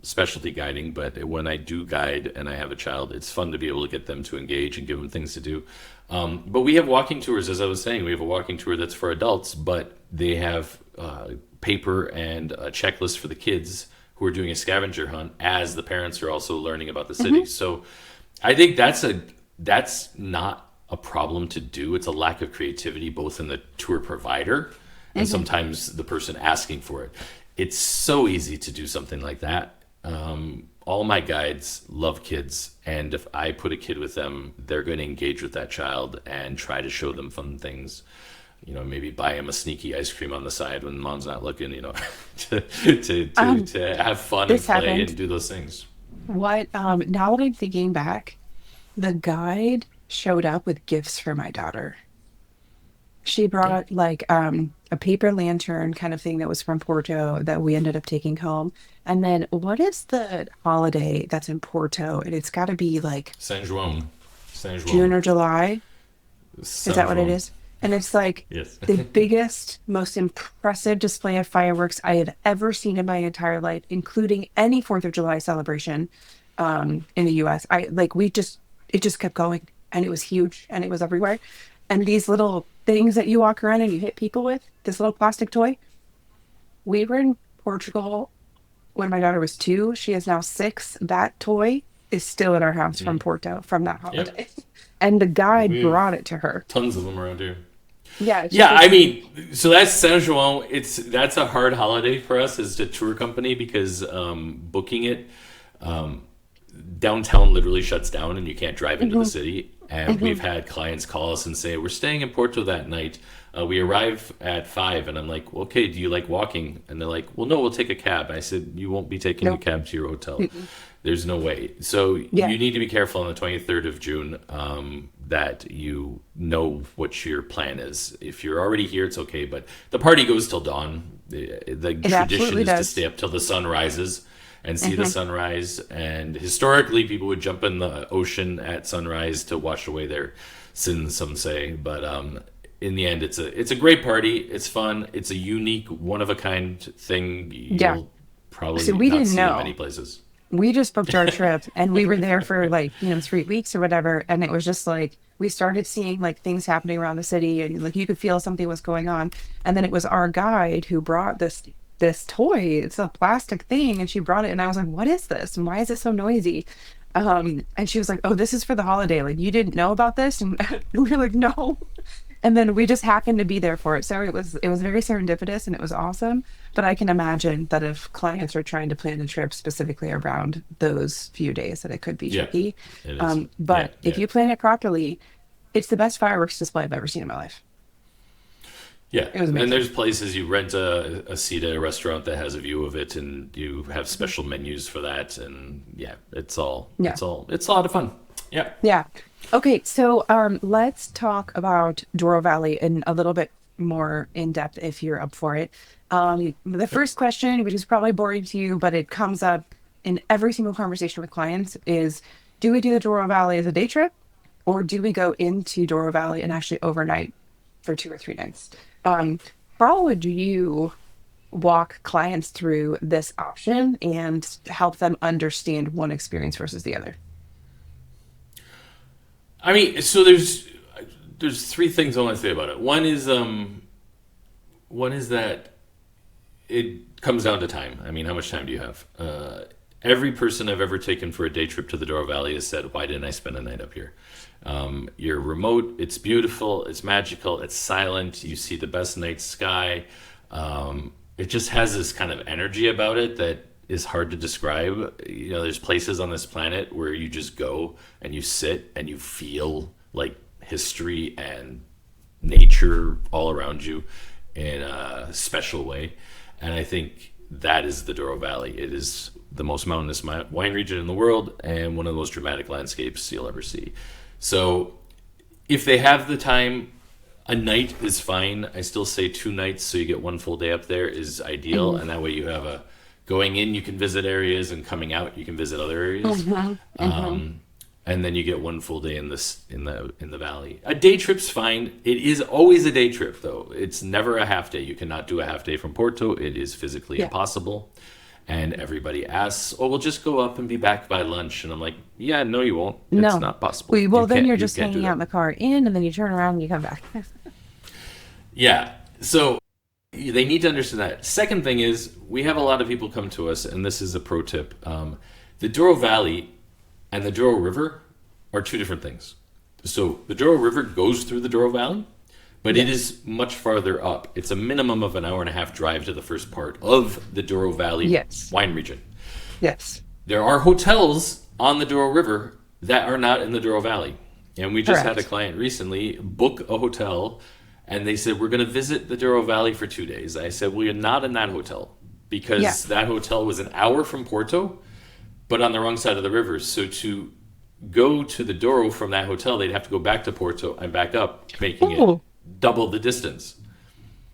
specialty guiding, but when I do guide and I have a child, it's fun to be able to get them to engage and give them things to do. But we have walking tours, as I was saying. We have a walking tour that's for adults, but they have paper and a checklist for the kids who are doing a scavenger hunt as the parents are also learning about the city. So I think that's not a problem to do. It's a lack of creativity, both in the tour provider and sometimes the person asking for it. It's so easy to do something like that. All my guides love kids, and if I put a kid with them, they're going to engage with that child and try to show them fun things. Maybe buy him a sneaky ice cream on the side when mom's not looking, to have fun and play and do those things. Now that I'm thinking back, the guide showed up with gifts for my daughter. She brought like a paper lantern kind of thing that was from Porto that we ended up taking home. And then what is the holiday that's in Porto? And it's got to be like San João. June or July. Is that what it is? And it's like the biggest, most impressive display of fireworks I have ever seen in my entire life, including any 4th of July celebration in the US. It just kept going. And it was huge and it was everywhere. And these little things that you walk around and you hit people with, this little plastic toy. We were in Portugal when my daughter was 2. She is now 6. That toy is still in our house from Porto, from that holiday. And the guide brought it to her. Tons of them around here. Yeah. So that's San João. That's a hard holiday for us as a tour company because booking it, downtown literally shuts down and you can't drive into the city. And we've had clients call us and say, we're staying in Porto that night. We arrive at 5. And I'm like, well, okay, do you like walking? And they're like, well, no, we'll take a cab. I said, you won't be taking a cab to your hotel. There's no way. So you need to be careful on the 23rd of June that you know what your plan is. If you're already here, it's okay. But the party goes till dawn. The It tradition absolutely is to does. stay up till the sun rises and see the sunrise. And historically, people would jump in the ocean at sunrise to wash away their sins, some say. But in the end, it's a great party. It's fun. It's a unique, one of a kind thing. Yeah. You'll probably So we not didn't see in know. many places. We just booked our trip and we were there for like, 3 weeks or whatever. And it was just like, we started seeing like things happening around the city and like you could feel something was going on. And then it was our guide who brought this toy. It's a plastic thing. And she brought it and I was like, what is this? And why is it so noisy? And she was like, oh, this is for the holiday. Like you didn't know about this? And we were like, no. And then we just happened to be there for it. So it was very serendipitous and it was awesome. But I can imagine that if clients are trying to plan a trip specifically around those few days, that it could be Yeah, tricky. it is. But Yeah, if yeah. you plan it properly, it's the best fireworks display I've ever seen in my life. Yeah, It was and amazing. there's places you rent a seat at a restaurant that has a view of it, and you have special menus for that, and yeah, it's Yeah. it's a lot of fun. Yeah. Yeah. Okay, so let's talk about Douro Valley in a little bit more in depth if you're up for it. The first question, which is probably boring to you, but it comes up in every single conversation with clients, is do we do the Douro Valley as a day trip, or do we go into Douro Valley and actually overnight for 2 or 3 nights? How would you walk clients through this option and help them understand one experience versus the other? I mean, so there's three things I want to say about it. One is that it comes down to time. I mean, how much time do you have? Every person I've ever taken for a day trip to the Douro Valley has said, "Why didn't I spend a night up here?" You're remote. It's beautiful. It's magical. It's silent. You see the best night sky. It just has this kind of energy about it that is hard to describe. There's places on this planet where you just go and you sit and you feel like history and nature all around you in a special way. And I think that is the Douro Valley. It is the most mountainous wine region in the world and one of the most dramatic landscapes you'll ever see. So if they have the time, a night is fine. I still say 2 nights, so you get 1 full day up there is ideal. And that way you have going in, you can visit areas, and coming out, you can visit other areas. And then you get 1 full day in the valley. A day trip's fine. It is always a day trip, though. It's never a half day. You cannot do a half day from Porto. It is physically impossible. And everybody asks, "Oh, we'll just go up and be back by lunch." And I'm like, "Yeah, no, you won't. It's No. not possible." Well, then you're You just can't do hanging that. out in the car and then you turn around and you come back. Yeah. So they need to understand that. Second thing is, we have a lot of people come to us, and this is a pro tip. The Douro Valley and the Douro River are 2 different things. So the Douro River goes through the Douro Valley, but it is much farther up. It's a minimum of an hour and a half drive to the first part of the Douro Valley Yes. wine region. Yes. There are hotels on the Douro River that are not in the Douro Valley. And we just had a Correct. client recently book a hotel, and they said, "We're going to visit the Douro Valley for 2 days." I said, "Well, you're not in that hotel, because that hotel was an hour from Porto, but on the wrong side of the river. So to go to the Douro from that hotel, they'd have to go back to Porto and back up, making it Oh. double the distance.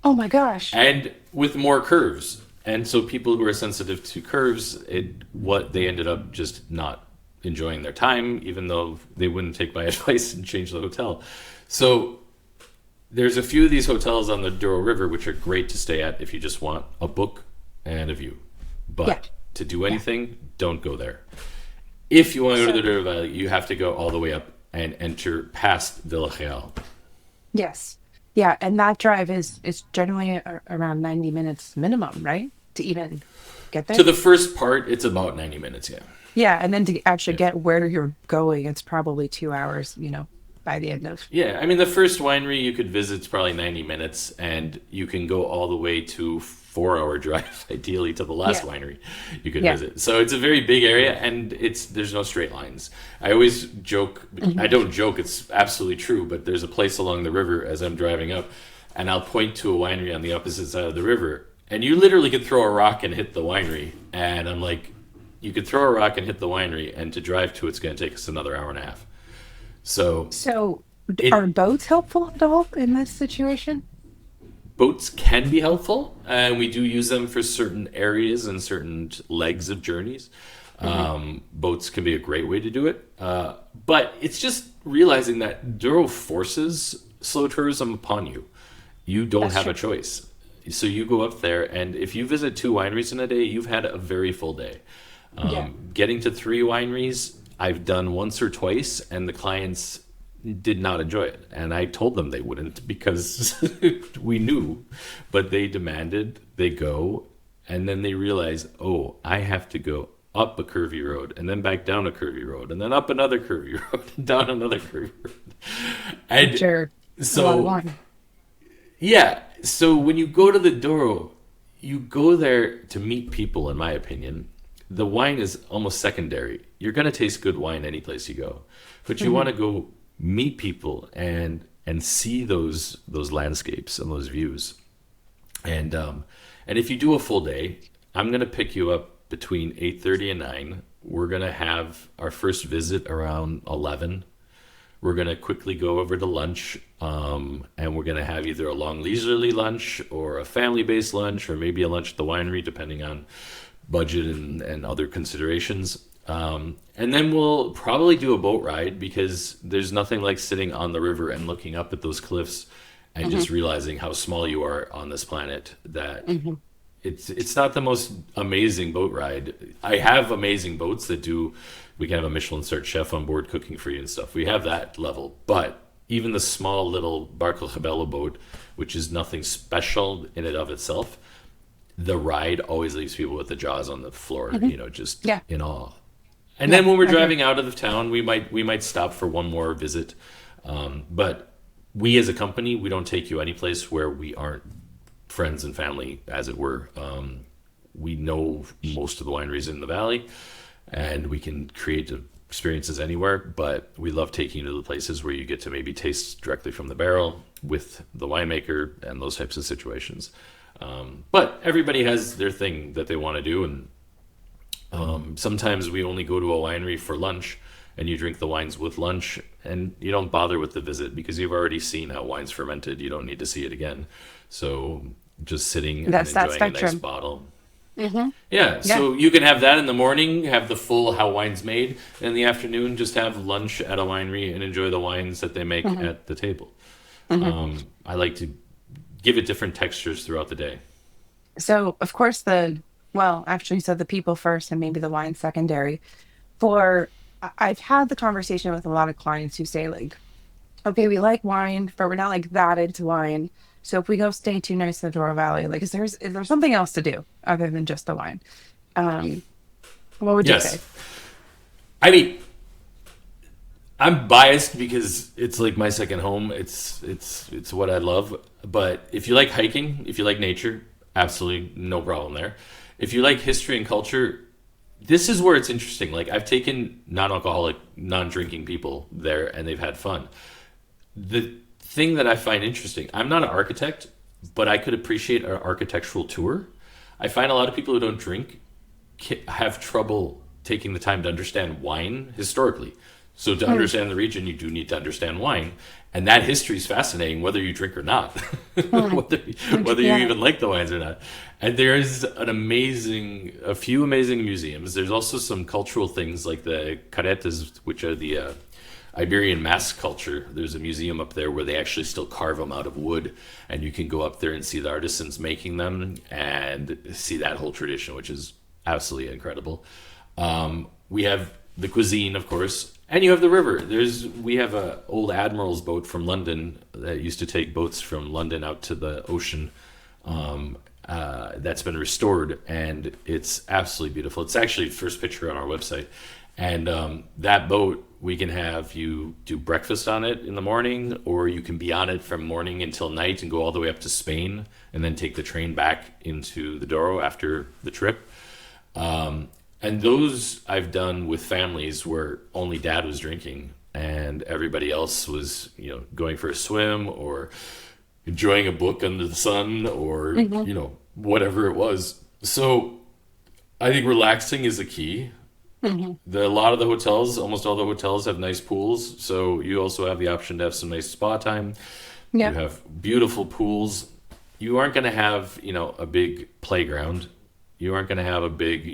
Oh my gosh. And with more curves. And so people who are sensitive to curves, they ended up just not enjoying their time, even though they wouldn't take my advice and change the hotel. So there's a few of these hotels on the Douro River which are great to stay at if you just want a book and a view. But to do anything, don't go there. If you want to go to the Douro Valley, you have to go all the way up and enter past Vila Real. Yes. Yeah, and that drive is generally around 90 minutes minimum, right? To even get there. To the first part, it's about 90 minutes, yeah. Yeah, and then to actually get where you're going, it's probably 2 hours, by the end of. Yeah, I mean, the first winery you could visit is probably 90 minutes, and you can go all the way to 4-hour drive, ideally, to the last winery you could visit. So it's a very big area, and there's no straight lines. I always joke, I don't joke, it's absolutely true, but there's a place along the river as I'm driving up, and I'll point to a winery on the opposite side of the river, and you literally could throw a rock and hit the winery, and I'm like, you could throw a rock and hit the winery, and to drive to it's going to take us another hour and a half. So So are boats helpful at all in this situation? boats can be helpful, and we do use them for certain areas and certain legs of journeys. Boats can be a great way to do it. But it's just realizing that Douro forces slow tourism upon you. You don't have a choice. So you go up there, and if you visit 2 wineries in a day, you've had a very full day. Getting to 3 wineries, I've done once or twice, and the clients did not enjoy it. And I told them they wouldn't because we knew, but they demanded they go, and then they realize, oh, I have to go up a curvy road and then back down a curvy road and then up another curvy road and down another curvy road. And sure. So, yeah. So when you go to the Douro, you go there to meet people, in my opinion. The wine is almost secondary. You're going to taste good wine any place you go, but you want to go meet people and see those landscapes and those views. And if you do a full day, I'm going to pick you up between 8:30 and 9. We're going to have our first visit around 11. We're going to quickly go over to lunch, and we're going to have either a long leisurely lunch or a family-based lunch or maybe a lunch at the winery, depending on budget and other considerations. And then we'll probably do a boat ride, because there's nothing like sitting on the river and looking up at those cliffs and just realizing how small you are on this planet, that it's not the most amazing boat ride. I have amazing boats that we can have a Michelin star chef on board cooking for you and stuff. We have that level, but even the small little Barco Cabello boat, which is nothing special in and of itself, the ride always leaves people with the jaws on the floor, just in awe. And then when we're driving out of the town, we might stop for one more visit. But we as a company, we don't take you any place where we aren't friends and family, as it were. We know most of the wineries in the valley, and we can create experiences anywhere, but we love taking you to the places where you get to maybe taste directly from the barrel with the winemaker and those types of situations. But everybody has their thing that they want to do, and sometimes we only go to a winery for lunch, and you drink the wines with lunch, and you don't bother with the visit because you've already seen how wine's fermented. You don't need to see it again. So just sitting and enjoying a nice bottle. Yeah, so you can have that in the morning, have the full how wine's made, and in the afternoon just have lunch at a winery and enjoy the wines that they make at the table. I like to give it different textures throughout the day. So, of course, actually, you said the people first and maybe the wine secondary. I've had the conversation with a lot of clients who say, like, okay, we like wine, but we're not like that into wine. So if we go stay 2 nights in the Douro Valley, like, is there something else to do other than just the wine? What would you say? I mean, I'm biased because it's like my second home. It's what I love. But if you like hiking, if you like nature, absolutely no problem there. If you like history and culture, this is where it's interesting. Like, I've taken non-alcoholic, non-drinking people there, and they've had fun. The thing that I find interesting, I'm not an architect, but I could appreciate an architectural tour. I find a lot of people who don't drink have trouble taking the time to understand wine historically. So to understand the region, you do need to understand wine. And that history is fascinating, whether you drink or not, whether you even like the wines or not. And there's a few amazing museums. There's also some cultural things like the caretas, which are the Iberian mask culture. There's a museum up there where they actually still carve them out of wood. And you can go up there and see the artisans making them and see that whole tradition, which is absolutely incredible. We have the cuisine, of course. And you have the river. We have a old admiral's boat from London that used to take boats from London out to the ocean. That's been restored, and it's absolutely beautiful. It's actually the first picture on our website. And that boat, we can have you do breakfast on it in the morning, or you can be on it from morning until night and go all the way up to Spain, and then take the train back into the Douro after the trip. And those I've done with families where only dad was drinking and everybody else was, going for a swim or enjoying a book under the sun or, whatever it was. So I think relaxing is the key. Almost all the hotels have nice pools. So you also have the option to have some nice spa time. Yeah. You have beautiful pools. you aren't going to have, a big playground. You aren't going to have a big,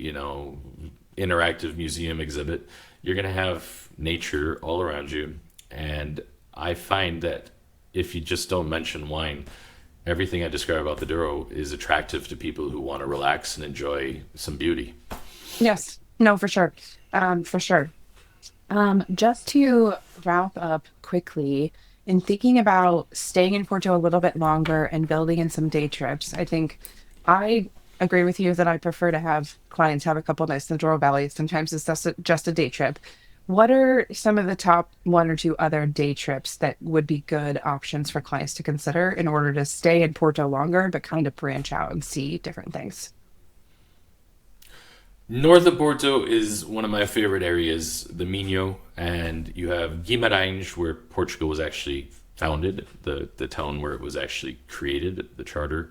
interactive museum exhibit. You're going to have nature all around you. And I find that if you just don't mention wine, everything I describe about the Douro is attractive to people who want to relax and enjoy some beauty. Yes, no, for sure. For sure. Just to wrap up quickly, in thinking about staying in Porto a little bit longer and building in some day trips, I think I agree with you that I prefer to have clients have a couple nights in the Douro Valley. Sometimes it's just a day trip. What are some of the top one or two other day trips that would be good options for clients to consider in order to stay in Porto longer, but kind of branch out and see different things? North of Porto is one of my favorite areas, the Minho, and you have Guimarães, where Portugal was actually founded, the town where it was actually created, the charter.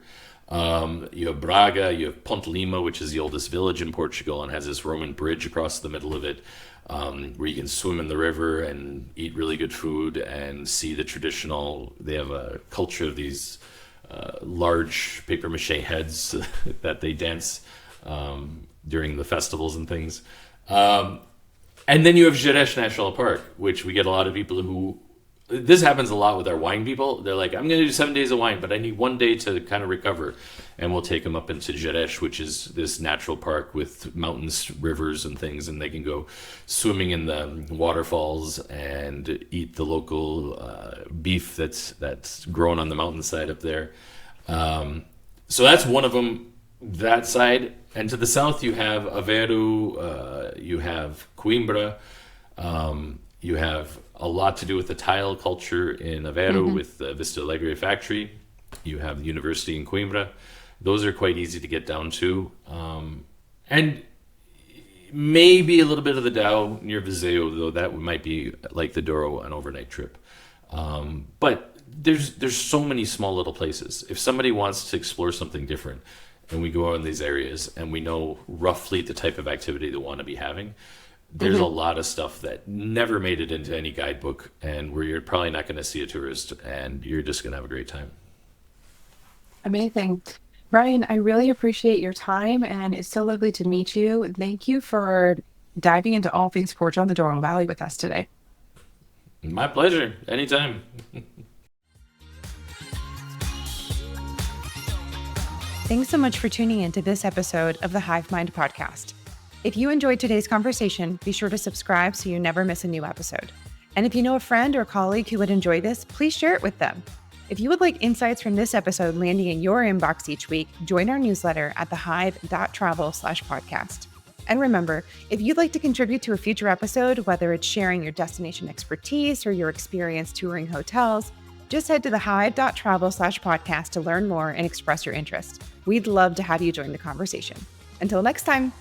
You have Braga, you have Ponte Lima, which is the oldest village in Portugal and has this Roman bridge across the middle of it, where you can swim in the river and eat really good food and see the traditional, they have a culture of these large paper mache heads that they dance during the festivals and things. And then you have Gerês National Park, which we get a lot of people who, this happens a lot with our wine people. They're like, I'm going to do 7 days of wine, but I need 1 day to kind of recover. And we'll take them up into Gerês, which is this natural park with mountains, rivers, and things. And they can go swimming in the waterfalls and eat the local beef that's grown on the mountainside up there. So that's one of them, that side. And to the south, you have Aveiro, you have Coimbra, you have a lot to do with the tile culture in Aveiro with the Vista Alegre factory. You have the university in Coimbra. Those are quite easy to get down to. And maybe a little bit of the Dow near Viseu, though that might be like the Douro, an overnight trip. But there's so many small little places. If somebody wants to explore something different, and we go in these areas and we know roughly the type of activity they want to be having, there's a lot of stuff that never made it into any guidebook and where you're probably not going to see a tourist and you're just going to have a great time. Amazing. Ryan, I really appreciate your time and it's so lovely to meet you. Thank you for diving into all things Portugal and the Douro Valley with us today. My pleasure. Anytime. Thanks so much for tuning in to this episode of the Hive Mind podcast. If you enjoyed today's conversation, be sure to subscribe so you never miss a new episode. And if you know a friend or colleague who would enjoy this, please share it with them. If you would like insights from this episode landing in your inbox each week, join our newsletter at thehive.travel/podcast. And remember, if you'd like to contribute to a future episode, whether it's sharing your destination expertise or your experience touring hotels, just head to thehive.travel/podcast to learn more and express your interest. We'd love to have you join the conversation. Until next time.